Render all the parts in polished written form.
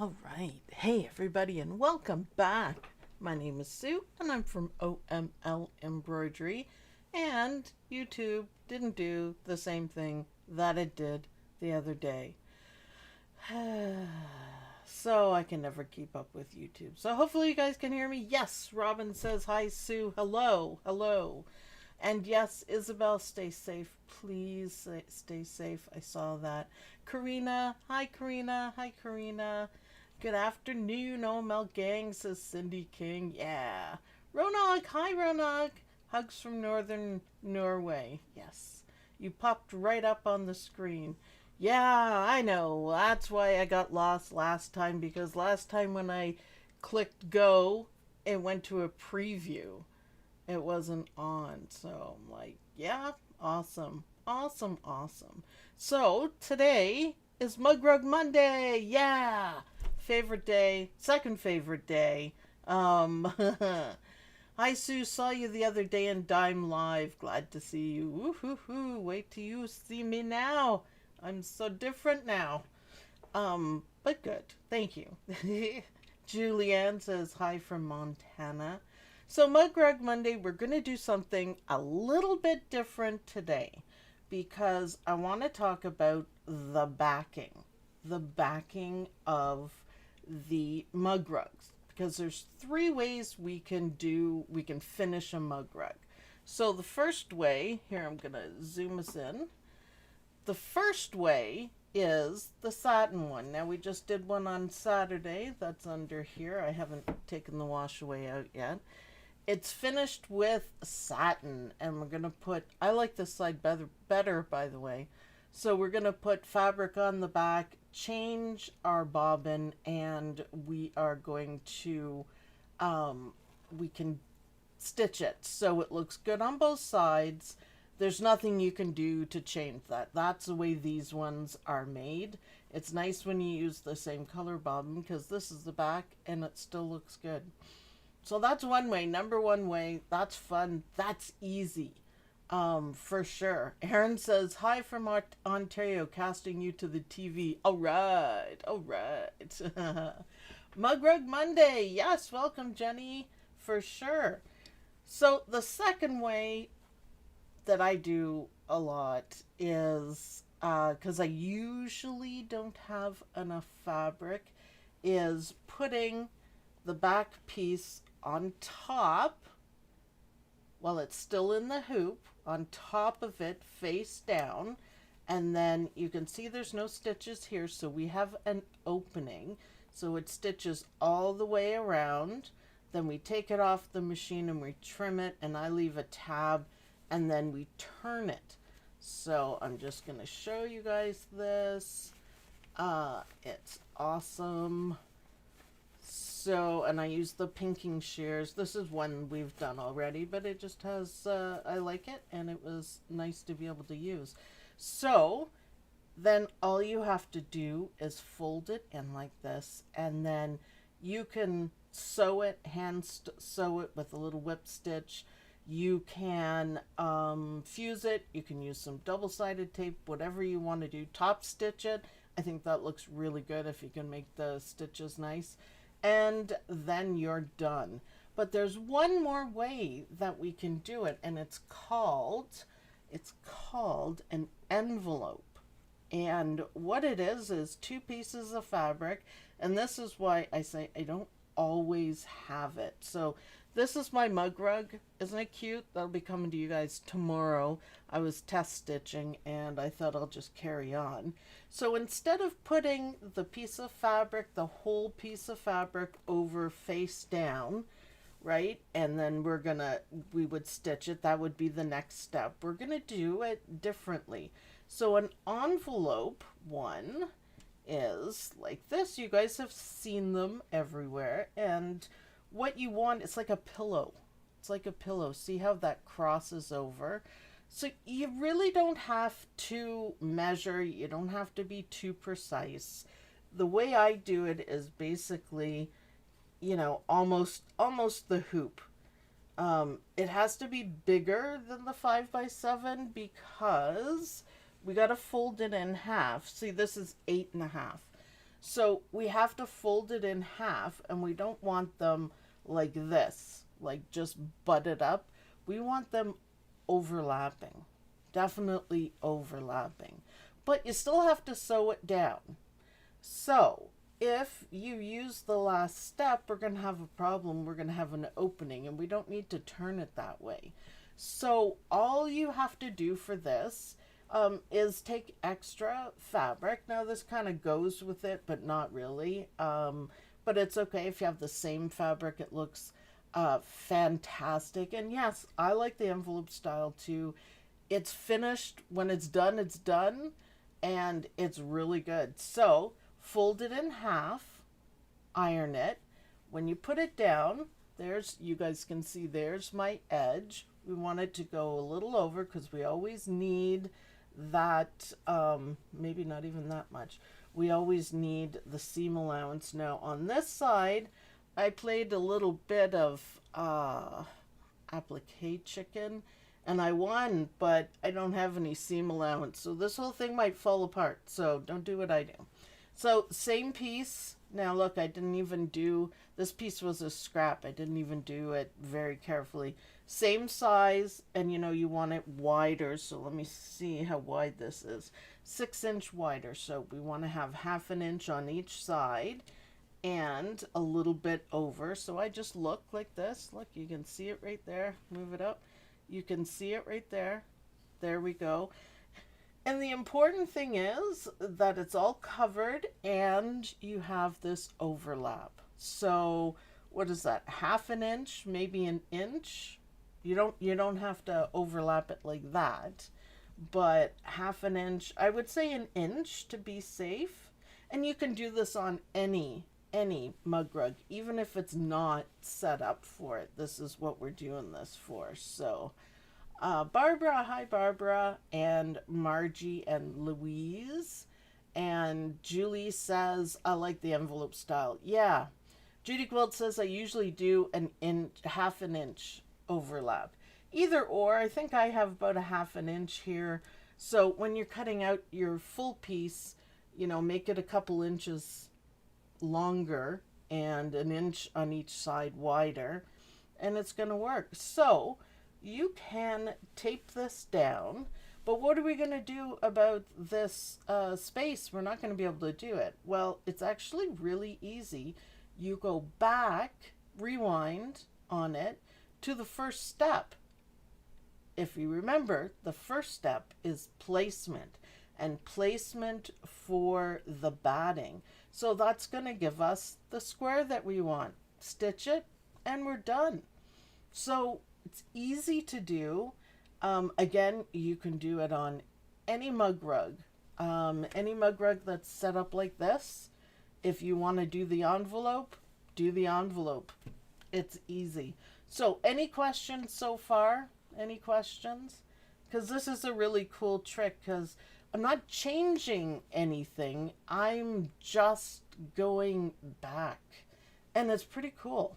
All right. Hey, everybody, and welcome back. My name is Sue, and I'm from OML Embroidery. And YouTube didn't do the same thing that it did the other day. So I can never keep up with YouTube. So hopefully you guys can hear me. Yes, Robin says, hi, Sue. Hello. Hello. And yes, Isabel, stay safe. Please stay safe. I saw that. Karina. Hi, Karina. Hi, Karina. Good afternoon, OML gang, says Cindy King. Yeah. Ronog. Hi, Ronog. Hugs from Northern Norway. Yes. You popped right up on the screen. Yeah, I know. That's why I got lost last time, because last time when I clicked go, it went to a preview. It wasn't on. So I'm like, yeah, awesome. Awesome, awesome. So today is Mug Rug Monday. Yeah. Favorite day. Second favorite day. Hi Sue, saw you the other day in Dime Live. Glad to see you. Woo-hoo-hoo. Wait till you see me now. I'm so different now. But good. Thank you. Julianne says hi from Montana. So Mug Rug Monday, we're going to do something a little bit different today because I want to talk about the backing of the mug rugs, because there's three ways we can finish a mug rug. So the first way, here I'm going to zoom us in. The first way is the satin one. Now we just did one on Saturday. That's under here. I haven't taken the wash away out yet. It's finished with satin, and we're going to put, I like this side better, by the way. So we're going to put fabric on the back, change our bobbin, and we are going to, we can stitch it so it looks good on both sides. There's nothing you can do to change that. That's the way these ones are made. It's nice when you use the same color bobbin because this is the back and it still looks good. So that's one way. Number one way. That's fun. That's easy. For sure. Aaron says, hi from Ontario, casting you to the TV. All right. All right. Mug Rug Monday. Yes, welcome, Jenny. For sure. So the second way that I do a lot is, because I usually don't have enough fabric, is putting the back piece on top while it's still in the hoop, on top of it face down, and then you can see there's no stitches here, so we have an opening, so it stitches all the way around. Then we take it off the machine and we trim it, and I leave a tab, and then we turn it. So I'm just going to show you guys this. It's awesome. So, and I use the pinking shears. This is one we've done already, but it just has, I like it, and it was nice to be able to use. So then all you have to do is fold it in like this, and then you can sew it, sew it with a little whip stitch. You can fuse it. You can use some double-sided tape, whatever you want to do. Top stitch it. I think that looks really good if you can make the stitches nice. And then you're done. But there's one more way that we can do it, and it's called an envelope. And what it is two pieces of fabric, and this is why I say I don't always have it. So this is my mug rug. Isn't it cute? That'll be coming to you guys tomorrow. I was test stitching and I thought I'll just carry on. So instead of putting the piece of fabric, the whole piece of fabric over face down, right? And then we would stitch it. That would be the next step. We're gonna do it differently. So an envelope one is like this. You guys have seen them everywhere, and what you want, it's like a pillow. It's like a pillow. See how that crosses over? So you really don't have to measure. You don't have to be too precise. The way I do it is basically, you know, almost the hoop. It has to be bigger than the 5x7 because we got to fold it in half. See, this is 8.5. So we have to fold it in half, and we don't want them like this, like just butted up. We want them overlapping, definitely overlapping. But you still have to sew it down. So if you use the last step, we're going to have a problem. We're going to have an opening, and we don't need to turn it that way. So all you have to do for this is take extra fabric. Now this kind of goes with it, but not really. But it's okay if you have the same fabric. It looks fantastic. And yes, I like the envelope style too. It's finished. When it's done, and it's really good. So fold it in half, iron it. When you put it down, there's, you guys can see there's my edge. We want it to go a little over because we always need that, maybe not even that much. We always need the seam allowance. Now on this side, I played a little bit of applique chicken, and I won, but I don't have any seam allowance. So this whole thing might fall apart. So don't do what I do. So same piece. Now look, I didn't even do, this piece was a scrap. I didn't even do it very carefully. Same size, and you know, you want it wider. So let me see how wide this is. 6-inch wider. So we want to have 1/2 inch on each side and a little bit over. So I just look like this. Look, you can see it right there. Move it up. You can see it right there. There we go. And the important thing is that it's all covered and you have this overlap. So what is that? 1/2 inch, maybe an inch. You don't have to overlap it like that, but 1/2 inch, I would say an inch to be safe. And you can do this on any mug rug, even if it's not set up for it. This is what we're doing this for. So Barbara, hi Barbara, and Margie and Louise, and Julie says, I like the envelope style. Yeah, Judy Quilt says I usually do an inch, 1/2 inch overlap. Either or, I think I have about 1/2 inch here. So when you're cutting out your full piece, you know, make it a couple inches longer and an inch on each side wider, and it's going to work. So you can tape this down, but what are we going to do about this space? We're not going to be able to do it. Well, it's actually really easy. You go back, rewind on it to the first step. If you remember, the first step is placement, and placement for the batting. So that's going to give us the square that we want. Stitch it, and we're done. So it's easy to do. Again, you can do it on any mug rug. Any mug rug that's set up like this. If you want to do the envelope, do the envelope. It's easy. So any questions so far? Any questions? Because this is a really cool trick, because I'm not changing anything. I'm just going back. And it's pretty cool.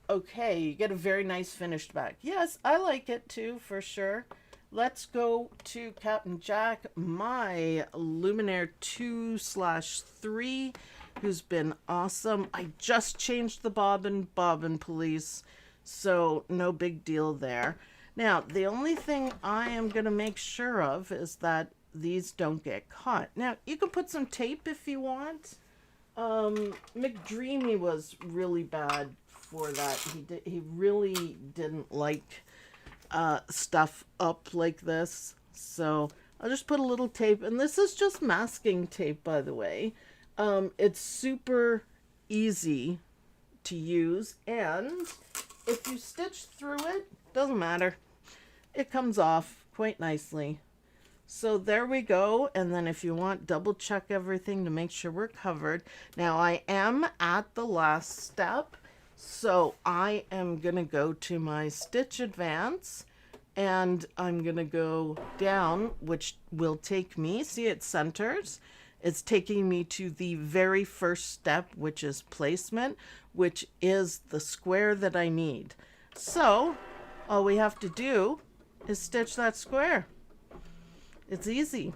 Okay, you get a very nice finished back. Yes, I like it too, for sure. Let's go to Captain Jack, my Luminaire 2/3, who's been awesome. I just changed the bobbin police, so no big deal there. Now, the only thing I am going to make sure of is that these don't get caught. Now, you can put some tape if you want. McDreamy was really bad for that. He really didn't like stuff up like this. So I'll just put a little tape, and this is just masking tape, by the way. It's super easy to use, and if you stitch through it, doesn't matter. It comes off quite nicely. So there we go. And then if you want, double check everything to make sure we're covered. Now I am at the last step, so I am gonna go to my stitch advance, and I'm gonna go down, which will take me, see, it centers. It's taking me to the very first step, which is placement, which is the square that I need. So all we have to do is stitch that square. It's easy.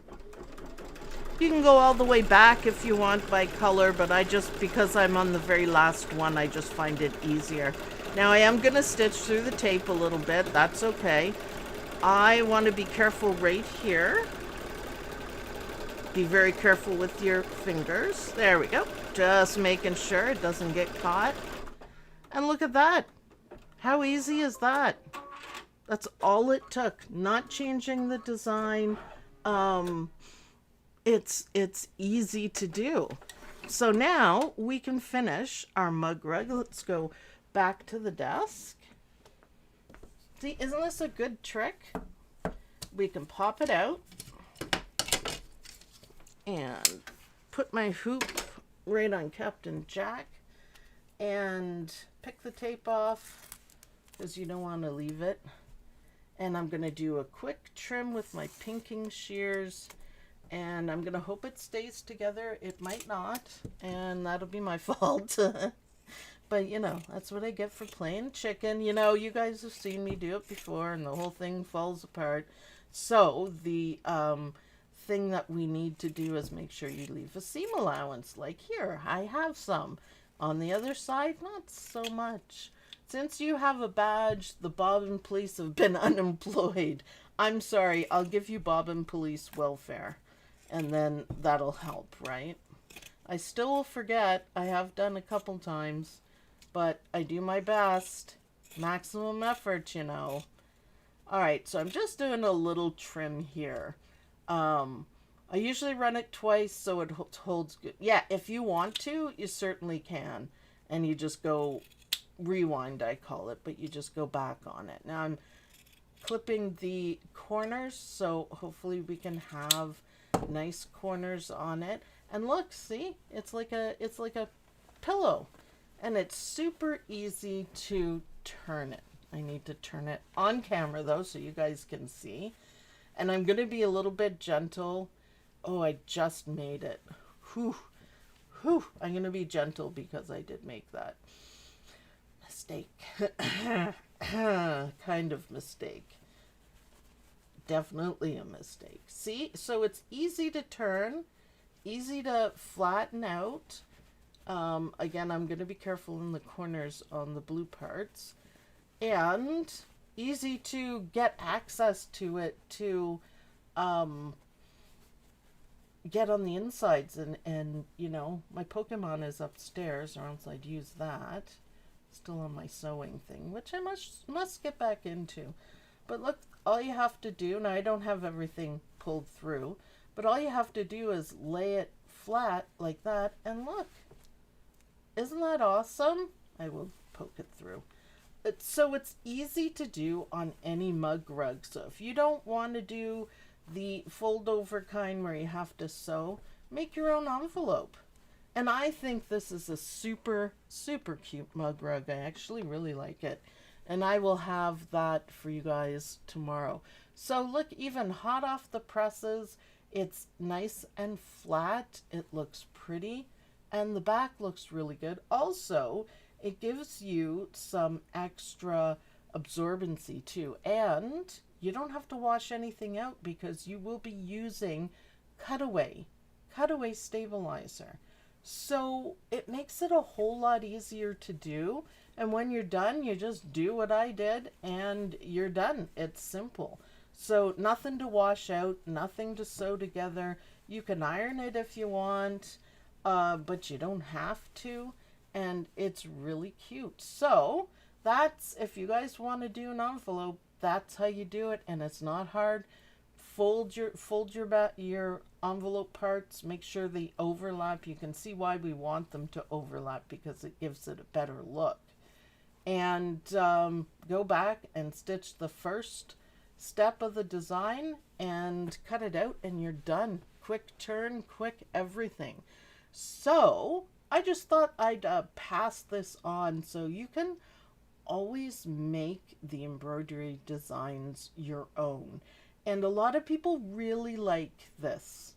You can go all the way back if you want by color, but because I'm on the very last one, I just find it easier. Now I am going to stitch through the tape a little bit. That's okay. I want to be careful right here. Be very careful with your fingers. There we go. Just making sure it doesn't get caught. And look at that. How easy is that? That's all it took. Not changing the design. It's easy to do. So now we can finish our mug rug. Let's go back to the desk. See, isn't this a good trick? We can pop it out and put my hoop right on Captain Jack and pick the tape off because you don't want to leave it. And I'm going to do a quick trim with my pinking shears, and I'm going to hope it stays together. It might not, and that'll be my fault. But, you know, that's what I get for playing chicken. You know, you guys have seen me do it before, and the whole thing falls apart. So the thing that we need to do is make sure you leave a seam allowance. Like here, I have some. On the other side, not so much. Since you have a badge, the Bobbin Police have been unemployed. I'm sorry, I'll give you Bobbin Police welfare. And then that'll help, right? I still will forget. I have done a couple times. But I do my best. Maximum effort, you know. Alright, so I'm just doing a little trim here. I usually run it twice so it holds good. Yeah, if you want to, you certainly can. And you just go rewind, I call it, but you just go back on it. Now I'm clipping the corners, so hopefully we can have nice corners on it. And look, see, it's like a pillow, and it's super easy to turn it. I need to turn it on camera though, so you guys can see. And I'm going to be a little bit gentle. Oh, I just made it. Whew. Whew. I'm going to be gentle because I did make that mistake. Kind of mistake. Definitely a mistake. See? So it's easy to turn, easy to flatten out. Again, I'm going to be careful in the corners on the blue parts. And easy to get access to it to get on the insides. And you know, my Pokemon is upstairs, or else I'd use that. Still on my sewing thing, which I must get back into. But look, all you have to do, now I don't have everything pulled through, but all you have to do is lay it flat like that, and look. Isn't that awesome? I will poke it through. So it's easy to do on any mug rug. So if you don't want to do the fold over kind where you have to sew, make your own envelope. And I think this is a super, super cute mug rug. I actually really like it. And I will have that for you guys tomorrow. So look, even hot off the presses, it's nice and flat. It looks pretty. And the back looks really good. Also, it gives you some extra absorbency too. And you don't have to wash anything out because you will be using cutaway stabilizer. So it makes it a whole lot easier to do. And when you're done, you just do what I did and you're done. It's simple. So nothing to wash out, nothing to sew together. You can iron it if you want, but you don't have to. And it's really cute. So that's, if you guys want to do an envelope, that's how you do it. And it's not hard. Fold your envelope parts. Make sure they overlap. You can see why we want them to overlap, because it gives it a better look. And go back and stitch the first step of the design and cut it out, and you're done. Quick turn, quick everything. So I just thought I'd pass this on so you can always make the embroidery designs your own. And a lot of people really like this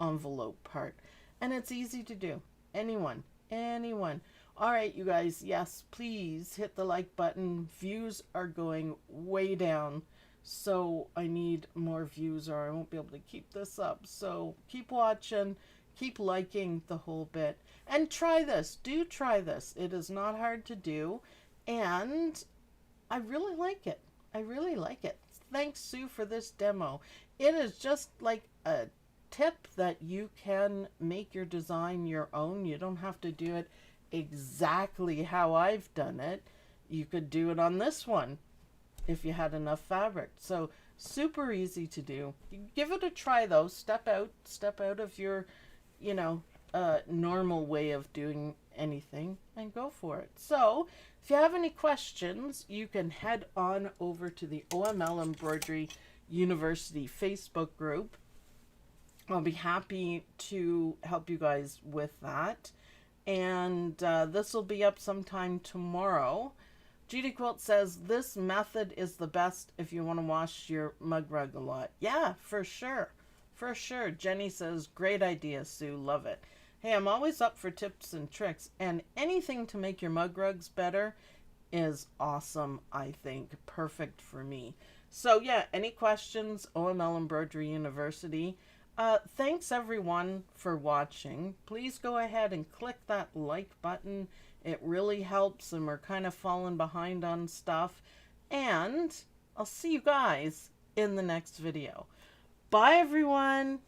envelope part. And it's easy to do. Anyone. All right, you guys, yes, please hit the like button. Views are going way down. So I need more views or I won't be able to keep this up. So keep watching, keep liking the whole bit, and try this. Do try this. It is not hard to do, and I really like it. I really like it. Thanks, Sue, for this demo. It is just like a tip that you can make your design your own. You don't have to do it exactly how I've done it. You could do it on this one if you had enough fabric. So super easy to do. Give it a try though. Step out of your, you know, normal way of doing anything and go for it. So if you have any questions, you can head on over to the OML Embroidery University Facebook group. I'll be happy to help you guys with that. And this will be up sometime tomorrow. Judy Quilt says, this method is the best if you want to wash your mug rug a lot. Yeah, for sure. For sure. Jenny says, great idea, Sue. Love it. Hey, I'm always up for tips and tricks, and anything to make your mug rugs better is awesome, I think. Perfect for me. So yeah, any questions? OML Embroidery University. Thanks everyone for watching. Please go ahead and click that like button. It really helps, and we're kind of falling behind on stuff. And I'll see you guys in the next video. Bye everyone.